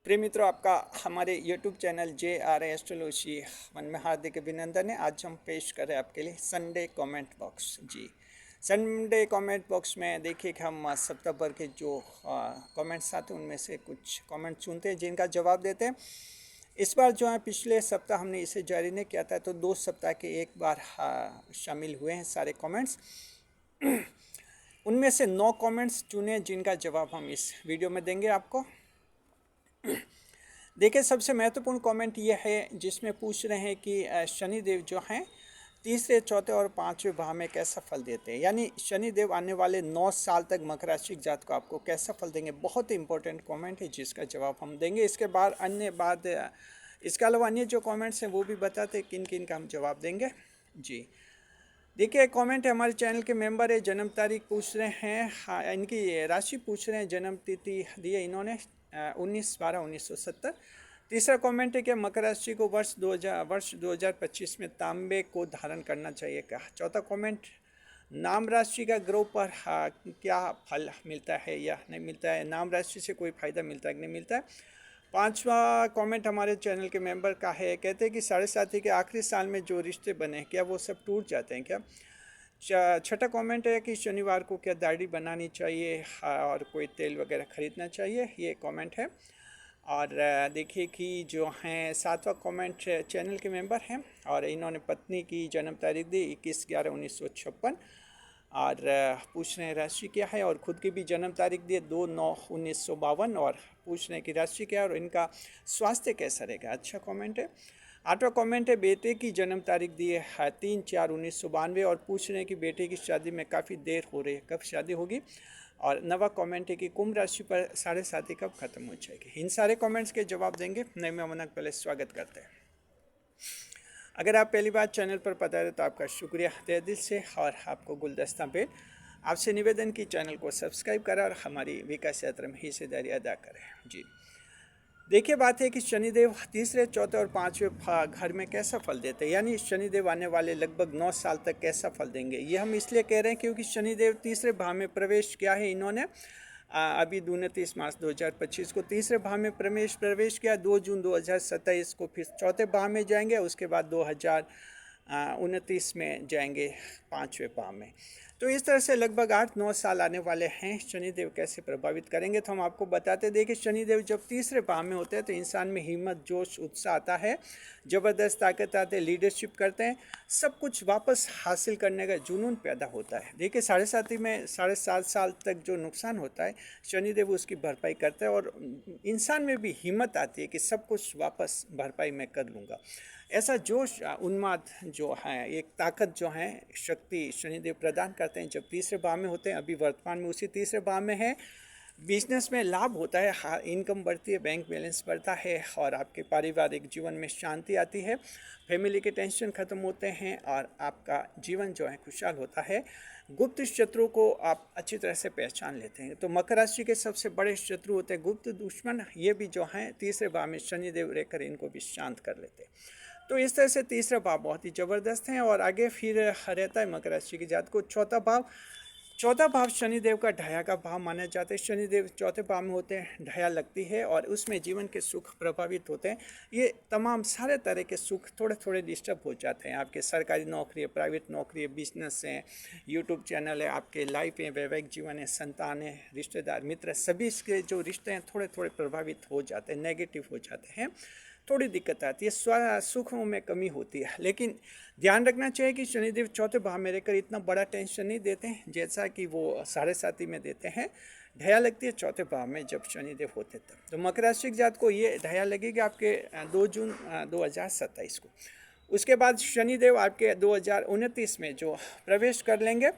प्रिय मित्रों, आपका हमारे YouTube channel J are astrology मन में हार्दिक अभिनंदन है। आज हम पेश कर रहे हैं आपके लिए संडे कमेंट बॉक्स। जी, संडे कमेंट बॉक्स में देखिए कि हम सप्ताह भर के जो कमेंट्स आते हैं उनमें से कुछ कमेंट चुनते हैं जिनका जवाब देते हैं। इस बार जो है पिछले सप्ताह हमने इसे जारी नहीं किया था, तो 2 सप्ताह के एक बार शामिल हुए हैं सारे कमेंट्स। उनमें से 9 कमेंट्स चुने जिनका जवाब हम इस वीडियो में देंगे आपको। देखिए, सबसे महत्वपूर्ण कमेंट ये है जिसमें पूछ रहे हैं कि शनिदेव जो हैं तीसरे, चौथे और पांचवें भाव में कैसा फल देते हैं, यानी शनिदेव आने वाले 9 साल तक मकर राशि जात को आपको कैसा फल देंगे। बहुत ही इंपॉर्टेंट कमेंट है जिसका जवाब हम देंगे। इसके अलावा अन्य जो कमेंट्स हैं वो भी बताते हैं किन किन का हम जवाब देंगे। जी, देखिए, कमेंट है हमारे चैनल के मेंबर है, जन्म तारीख पूछ रहे हैं, हाँ इनकी राशि पूछ रहे हैं, जन्म तिथि दी है इन्होंने 19/12/1970। तीसरा कमेंट है कि मकर राशि को वर्ष 2025 में तांबे को धारण करना चाहिए क्या। चौथा कमेंट, नाम राशि का ग्रह पर क्या फल मिलता है या नहीं मिलता है, नाम राशि से कोई फायदा मिलता है कि नहीं मिलता है। पांचवा कमेंट हमारे चैनल के मेंबर का है, कहते हैं कि साढ़े साथी के आखिरी साल में जो रिश्ते बने क्या वो सब टूट जाते हैं क्या। छठा कमेंट है कि शनिवार को क्या दाढ़ी बनानी चाहिए और कोई तेल वगैरह खरीदना चाहिए, ये कमेंट है। और देखिए कि जो हैं सातवां कमेंट चैनल के मेंबर हैं और इन्होंने पत्नी की जन्म तारीख दी 21/11/1956 और पूछ रहे हैं राशि क्या है, और ख़ुद की भी जन्म तारीख दी 2/9/1952 और पूछ रहे हैं कि राशि क्या है और इनका स्वास्थ्य कैसा रहेगा। अच्छा कमेंट है। आठवां कमेंट है, बेटे की जन्म तारीख दी है 3/4/1992 और पूछ रहे हैं कि बेटे की शादी में काफ़ी देर हो रही है, कब शादी होगी। और नवा कमेंट है कि कुंभ राशि पर साढ़े साथी कब खत्म हो जाएगी। इन सारे कमेंट्स के जवाब देंगे। नए मेहमान पहले स्वागत करते हैं। अगर आप पहली बार चैनल पर पधारे तो आपका शुक्रिया तहे दिल से, और आपको गुलदस्ता पे आपसे निवेदन की चैनल को सब्सक्राइब करें और हमारी विकास यात्रा में हिस्सेदारी अदा करें। जी, देखिए, बात है कि शनिदेव तीसरे, चौथे और पांचवें घर में कैसा फल देते हैं, यानी शनिदेव आने वाले लगभग 9 साल तक कैसा फल देंगे। ये हम इसलिए कह रहे हैं क्योंकि शनिदेव तीसरे भाव में प्रवेश किया है इन्होंने अभी 29 मार्च 2025 को तीसरे भाव में प्रवेश किया। 2 जून 2027 को फिर चौथे भाव में जाएंगे, उसके बाद 2029 में जाएंगे पाँचवें भाव में। तो इस तरह से लगभग 8-9 साल आने वाले हैं। शनिदेव कैसे प्रभावित करेंगे तो हम आपको बताते। देखिए, शनिदेव जब तीसरे भाव में होते हैं तो इंसान में हिम्मत, जोश, उत्साह आता है, ज़बरदस्त ताकत आते हैं, लीडरशिप करते हैं, सब कुछ वापस हासिल करने का जुनून पैदा होता है। देखिए, साढ़े साथी में 7.5 साल तक जो नुकसान होता है शनिदेव उसकी भरपाई करता है और इंसान में भी हिम्मत आती है कि सब कुछ वापस भरपाई मैं कर लूँगा। ऐसा जोश, उन्माद जो है, एक ताकत जो है, शक्ति शनिदेव प्रदान करते हैं जब तीसरे भाव में होते हैं। अभी वर्तमान में उसी तीसरे भाव में है। बिजनेस में लाभ होता है, इनकम बढ़ती है, बैंक बैलेंस बढ़ता है और आपके पारिवारिक जीवन में शांति आती है, फैमिली के टेंशन खत्म होते हैं और आपका जीवन जो है खुशहाल होता है। गुप्त शत्रु को आप अच्छी तरह से पहचान लेते हैं। तो मकर राशि के सबसे बड़े शत्रु होते हैं गुप्त दुश्मन, ये भी जो हैं तीसरे भाव में शनिदेव रहकर इनको भी शांत कर लेते हैं। तो इस तरह से तीसरा भाव बहुत ही ज़बरदस्त है। और आगे फिर रहता है मकर राशि की जात को चौथा भाव शनिदेव का ढाया का भाव माना जाता है। शनिदेव चौथे भाव में होते हैं, ढाया लगती है और उसमें जीवन के सुख प्रभावित होते हैं। ये तमाम सारे तरह के सुख थोड़े थोड़े डिस्टर्ब हो जाते हैं। आपके सरकारी नौकरी है, प्राइवेट नौकरी है, बिजनेस है, यूट्यूब चैनल है, आपके लाइफ है, वैवाहिक जीवन है, संतान है, रिश्तेदार, मित्र, सभी के जो रिश्ते हैं थोड़े थोड़े प्रभावित हो जाते हैं, नेगेटिव हो जाते हैं, थोड़ी दिक्कत आती है, सुखों में कमी होती है। लेकिन ध्यान रखना चाहिए कि शनिदेव चौथे भाव में रहकर इतना बड़ा टेंशन नहीं देते हैं जैसा कि वो साढ़े साथी में देते हैं। ढया लगती है चौथे भाव में जब शनिदेव होते तब। तो मकर राशि जात को ये ढया लगेगी आपके 2 जून 2027 को। उसके बाद शनिदेव आपके 2029 में जो प्रवेश कर लेंगे,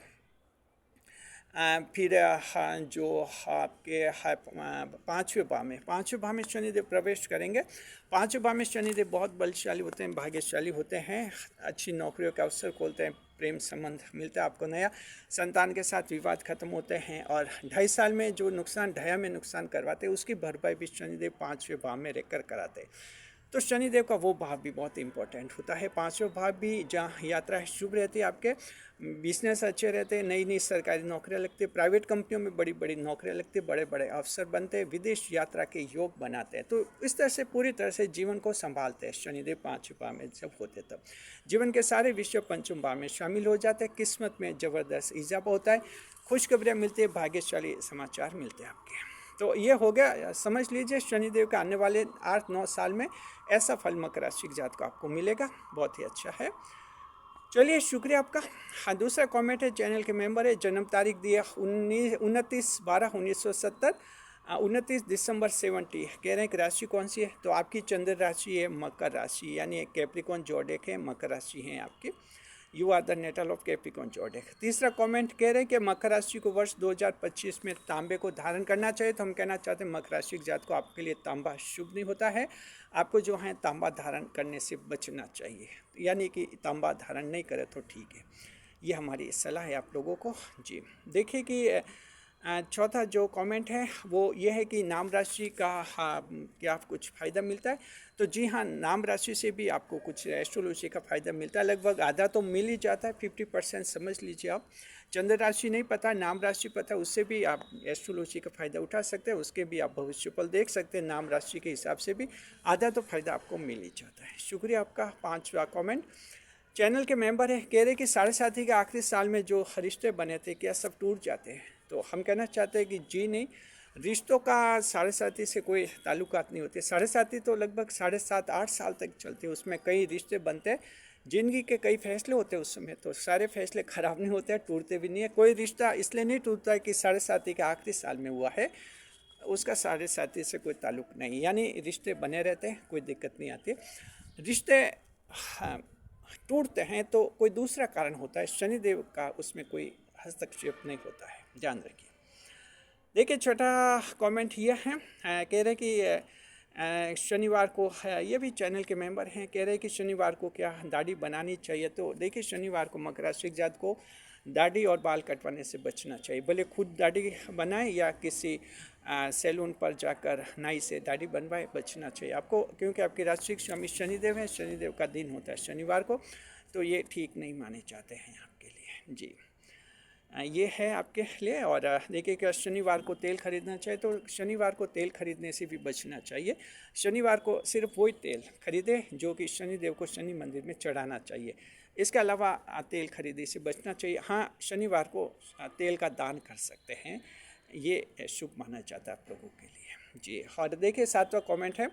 फिर जो आपके पाँचवें भाव में शनिदेव प्रवेश करेंगे। पाँचवें भाव में शनिदेव बहुत बलशाली होते हैं, भाग्यशाली होते हैं, अच्छी नौकरियों का अवसर खोलते हैं, प्रेम संबंध मिलता है आपको नया, संतान के साथ विवाद खत्म होते हैं और 2.5 साल में जो नुकसान ढाया में नुकसान करवाते हैं उसकी भरपाई भी शनिदेव पाँचवें भाव में रहकर कराते हैं। तो शनिदेव का वो भाव भी बहुत इंपॉर्टेंट होता है। पांचवें भाव भी जहाँ यात्रा शुभ रहती है, आपके बिजनेस अच्छे रहते हैं, नई नई सरकारी नौकरियां लगती है, प्राइवेट कंपनियों में बड़ी बड़ी नौकरियां लगती है, बड़े बड़े अफसर बनते हैं, विदेश यात्रा के योग बनाते हैं। तो इस तरह से पूरी तरह से जीवन को संभालते हैं शनिदेव पांचवें भाव में जब होते तब जीवन के सारे विषय पंचम भाव में शामिल हो जाते हैं। किस्मत में ज़बरदस्त इजाफा होता है, खुशखबरियाँ मिलती है, भाग्यशाली समाचार मिलते हैं आपके। तो ये हो गया, समझ लीजिए शनिदेव के आने वाले 8-9 साल में ऐसा फल मकर राशि के जात को आपको मिलेगा, बहुत ही अच्छा है। चलिए शुक्रिया आपका। हाँ, दूसरा कमेंट है, चैनल के मेंबर है, जन्म तारीख दी है 29/12/1970, 29 दिसंबर 70। कह रहे हैं कि राशि कौन सी है, तो आपकी चंद्र राशि है मकर राशि, यानी कैप्रिकॉन जोडेक है, मकर राशि है आपकी। You are the natal of Capricorn zodiac. तीसरा कमेंट कह रहे हैं कि मकर राशि को वर्ष 2025 में तांबे को धारण करना चाहिए। तो हम कहना चाहते हैं मकर राशि के जात को आपके लिए तांबा शुभ नहीं होता है, आपको जो है तांबा धारण करने से बचना चाहिए, यानी कि तांबा धारण नहीं करे तो ठीक है। ये हमारी सलाह है आप लोगों को जी। देखिए कि चौथा जो कमेंट है वो ये है कि नाम राशि का क्या कुछ फ़ायदा मिलता है। तो जी हाँ, नाम राशि से भी आपको कुछ एस्ट्रोलॉजी का फ़ायदा मिलता है, लगभग आधा तो मिल ही जाता है, 50% समझ लीजिए आप। चंद्र राशि नहीं पता, नाम राशि पता, उससे भी आप एस्ट्रोलॉजी का फ़ायदा उठा सकते हैं, उसके भी आप भविष्यफल देख सकते हैं, नाम राशि के हिसाब से भी आधा तो फ़ायदा आपको मिल ही जाता है। शुक्रिया आपका। पाँचवा कमेंट, चैनल के मेंबर है, कह रहे कि साढ़े साथी के आखिरी साल में जो रिश्ते बने थे क्या सब टूट जाते हैं। तो हम कहना चाहते हैं कि जी नहीं, रिश्तों का साढ़े साथी से कोई ताल्लुकात नहीं होते। साढ़े साथी तो लगभग 7.5-8 साल तक चलते हैं, उसमें कई रिश्ते बनते हैं, जिंदगी के कई फैसले होते हैं उस समय, तो सारे फैसले ख़राब नहीं होते हैं, टूटते भी नहीं है। कोई रिश्ता इसलिए नहीं टूटता है कि साढ़े साथी के आखिरी साल में हुआ है, उसका साढ़े साथी से कोई ताल्लुक नहीं, यानी रिश्ते बने रहते हैं, कोई दिक्कत नहीं आती। रिश्ते टूटते हैं तो कोई दूसरा कारण होता है, शनिदेव का उसमें कोई हस्तक्षेप नहीं होता है, ध्यान रखिए। देखिए छठा कमेंट ये है, कह रहे कि शनिवार को ये भी चैनल के मेंबर हैं, कह रहे कि शनिवार को क्या दाढ़ी बनानी चाहिए। तो देखिए शनिवार को मकर राशि जात को दाढ़ी और बाल कटवाने से बचना चाहिए, भले खुद दाढ़ी बनाए या किसी सैलून पर जाकर नाई से दाढ़ी बनवाए, बचना चाहिए आपको, क्योंकि आपकी राशि स्वामी शनिदेव है, शनिदेव का दिन होता है शनिवार को, तो ये ठीक नहीं माने जाते हैं आपके लिए जी। ये है आपके लिए। और देखिए कि शनिवार को तेल खरीदना चाहिए, तो शनिवार को तेल खरीदने से भी बचना चाहिए। शनिवार को सिर्फ वही तेल खरीदे जो कि शनिदेव को शनि मंदिर में चढ़ाना चाहिए, इसके अलावा तेल खरीदने से बचना चाहिए। हाँ, शनिवार को तेल का दान कर सकते हैं, ये शुभ माना जाता है आप लोगों के लिए जी। और देखिए सातवां कमेंट है,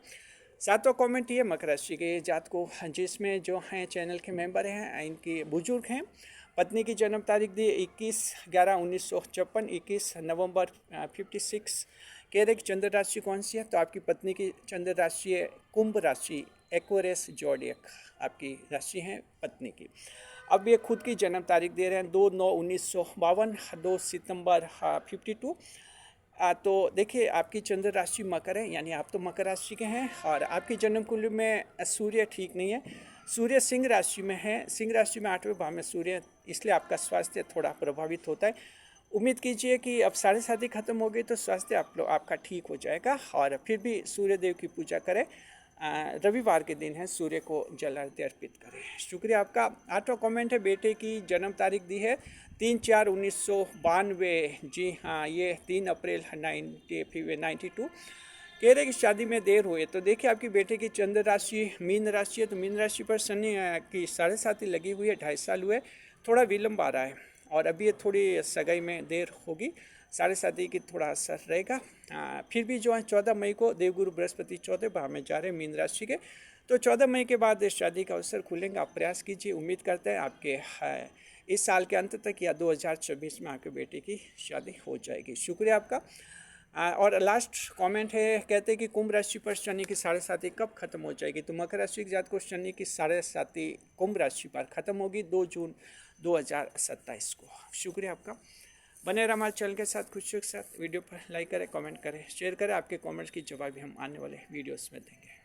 सातवां कमेंट ये मकर राशि के जात को, जिसमें जो हैं चैनल के मेंबर हैं, इनकी बुजुर्ग हैं, पत्नी की जन्म तारीख दी 21/11/1956, 21 नवंबर 56। कह रहे कि चंद्र राशि कौन सी है, तो आपकी पत्नी की चंद्र राशि है कुंभ राशि, एक्वेरियस जोडियक आपकी राशि है पत्नी की। अब ये खुद की जन्म तारीख दे रहे हैं 2/9/1952, 2 सितंबर 52। तो देखिए आपकी चंद्र राशि मकर है, यानी आप तो मकर राशि के हैं, और आपकी जन्म कुंडली में सूर्य ठीक नहीं है, सूर्य सिंह राशि में है, सिंह राशि में 8वें भाव में सूर्य, इसलिए आपका स्वास्थ्य थोड़ा प्रभावित होता है। उम्मीद कीजिए कि अब साढ़े साथी खत्म हो गई तो स्वास्थ्य आपका ठीक हो जाएगा। और फिर भी सूर्य देव की पूजा करें, रविवार के दिन है, सूर्य को जल अर्घ्य अर्पित करें। शुक्रिया आपका। आठवां कमेंट है, बेटे की जन्म तारीख दी है 3/4/1992, जी हाँ, ये 3 अप्रैल 1992। कह रहे कि शादी में देर हुई। तो देखिए आपकी बेटे की चंद्र राशि मीन राशि है, तो मीन राशि पर शनि की साढ़े साथी लगी हुई है, 2.5 साल हुए, थोड़ा विलम्ब आ रहा है, और अभी ये थोड़ी सगाई में देर होगी, साढ़े साथी की थोड़ा असर रहेगा। फिर भी जो है 14 मई को देवगुरु बृहस्पति 4थे भाव में जा रहे हैं मीन राशि के, तो 14 मई के बाद शादी का अवसर खुलेंगे। आप प्रयास कीजिए, उम्मीद करते हैं आपके इस साल के अंत तक या 2026 में आपके बेटे की शादी हो जाएगी। शुक्रिया आपका। और लास्ट कमेंट है, कहते हैं कि कुंभ राशि पर शनि की साढ़े साथी कब खत्म हो जाएगी। तो मकर राशि के जात को शनि की साढ़े साथी कुंभ राशि पर खत्म होगी 2 जून 2027 को। शुक्रिया आपका। बने रहे हमारे चैनल के साथ, खुशियों के साथ। वीडियो पर लाइक करें, कमेंट करें, शेयर करें, आपके कमेंट्स की जवाब भी हम आने वाले वीडियोस में देंगे।